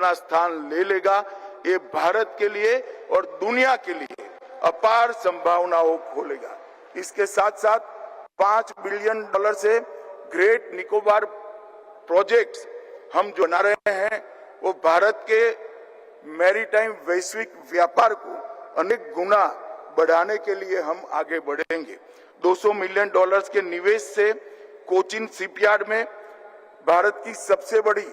अपना स्थान ले लेगा। ये भारत के लिए और दुनिया के लिए अपार संभावनाओं खोलेगा। इसके साथ साथ $5 बिलियन से ग्रेट निकोबार प्रोजेक्ट्स हम जो बना रहे हैं वो भारत के मैरीटाइम वैश्विक व्यापार को अनेक गुना बढ़ाने के लिए हम आगे बढ़ेंगे। $200 मिलियन के निवेश से कोचिन शिपयार्ड में भारत की सबसे बड़ी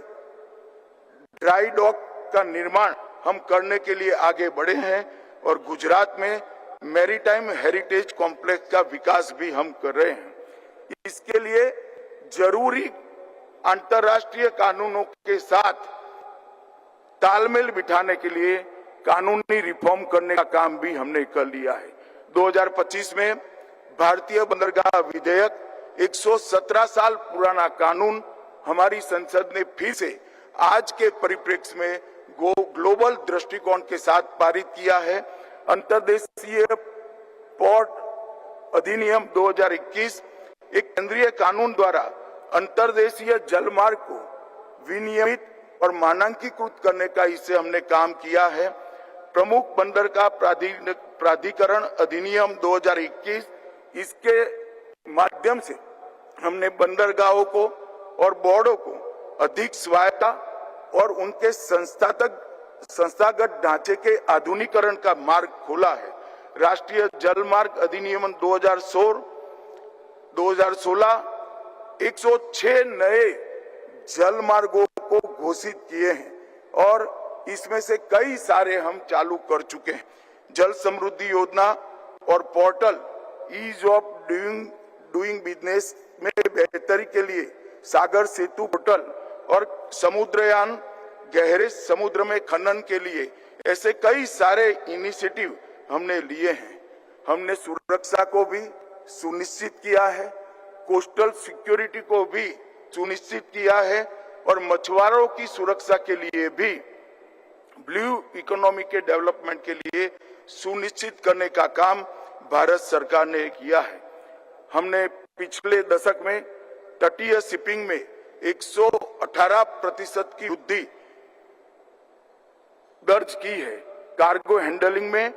ड्राई डॉक का निर्माण हम करने के लिए आगे बढ़े हैं और गुजरात में मैरीटाइम हेरिटेज कॉम्प्लेक्स का विकास भी हम कर रहे हैं। इसके लिए जरूरी अंतर्राष्ट्रीय कानूनों के साथ तालमेल बिठाने के लिए कानूनी रिफॉर्म करने का काम भी हमने कर लिया है। 2025 में भारतीय बंदरगाह विधेयक 117 साल पुराना कानून हमारी संसद ने फिर से आज के परिप्रेक्ष्य में ग्लोबल दृष्टिकोण के साथ पारित किया है। अंतर्देशीय पोर्ट अधिनियम 2021 एक केंद्रीय कानून द्वारा अंतर्देशीय जलमार्ग को विनियमित और मानकीकृत करने का इससे हमने काम किया है। प्रमुख बंदरगाह प्राधिकरण अधिनियम 2021 इसके माध्यम से हमने बंदरगाहों को और बोर्डों को अधिक स्वायत्ता और उनके संस्थागत ढांचे के आधुनिकीकरण का मार्ग खोला है। राष्ट्रीय जलमार्ग अधिनियम 2016 106 नए जल मार्गों को घोषित किए हैं और इसमें से कई सारे हम चालू कर चुके हैं। जल समृद्धि योजना और portal ease of doing business में बेहतरी के लिए सागर सेतु पोर्टल और समुद्रयान गहरे समुद्र में खनन के लिए ऐसे कई सारे इनिशिएटिव हमने लिए हैं। हमने सुरक्षा को भी सुनिश्चित किया है, कोस्टल सिक्योरिटी को भी सुनिश्चित किया है और मछुआरों की सुरक्षा के लिए भी ब्लू इकोनॉमी के डेवलपमेंट के लिए सुनिश्चित करने का काम भारत सरकार ने किया है। हमने पिछले दशक में तटीय शिपिंग में 118% की वृद्धि दर्ज की है। कार्गो हैंडलिंग में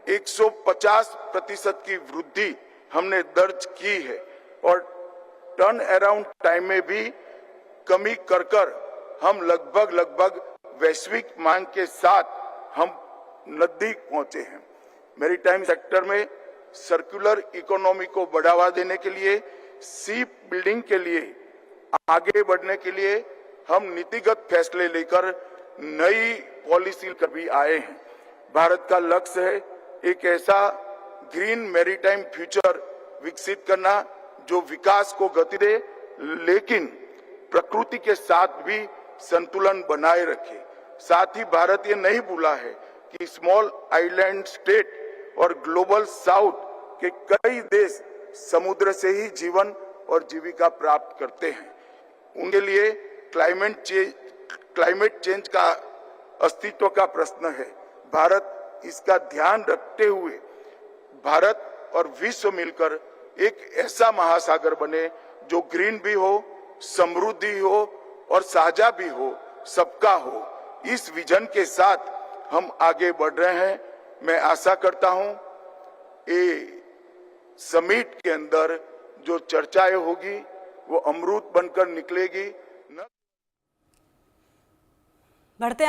150% की वृद्धि हमने दर्ज की है और टर्न अराउंड टाइम में भी कमी कर हम लगभग वैश्विक मांग के साथ हम नजदीक पहुंचे हैं। मैरीटाइम सेक्टर में सर्कुलर इकोनॉमी को बढ़ावा देने के लिए, शिप बिल्डिंग के लिए आगे बढ़ने के लिए हम नीतिगत फैसले लेकर नई पॉलिसी कर भी आए हैं। भारत का लक्ष्य है एक ऐसा ग्रीन मैरीटाइम फ्यूचर विकसित करना जो विकास को गति दे लेकिन प्रकृति के साथ भी संतुलन बनाए रखे। साथ ही भारत ये नहीं भूला है कि स्मॉल आइलैंड स्टेट और ग्लोबल साउथ के कई देश समुद्र से ही जीवन और जीविका प्राप्त करते हैं। उनके लिए क्लाइमेट चेंज का अस्तित्व का प्रश्न है। भारत इसका ध्यान रखते हुए भारत और विश्व मिलकर एक ऐसा महासागर बने जो ग्रीन भी हो, समृद्धि हो और साझा भी हो, सबका हो। इस विजन के साथ हम आगे बढ़ रहे हैं। मैं आशा करता हूं ये समिट के अंदर जो चर्चाएं होगी वो अमृत बनकर निकलेगी। बढ़ते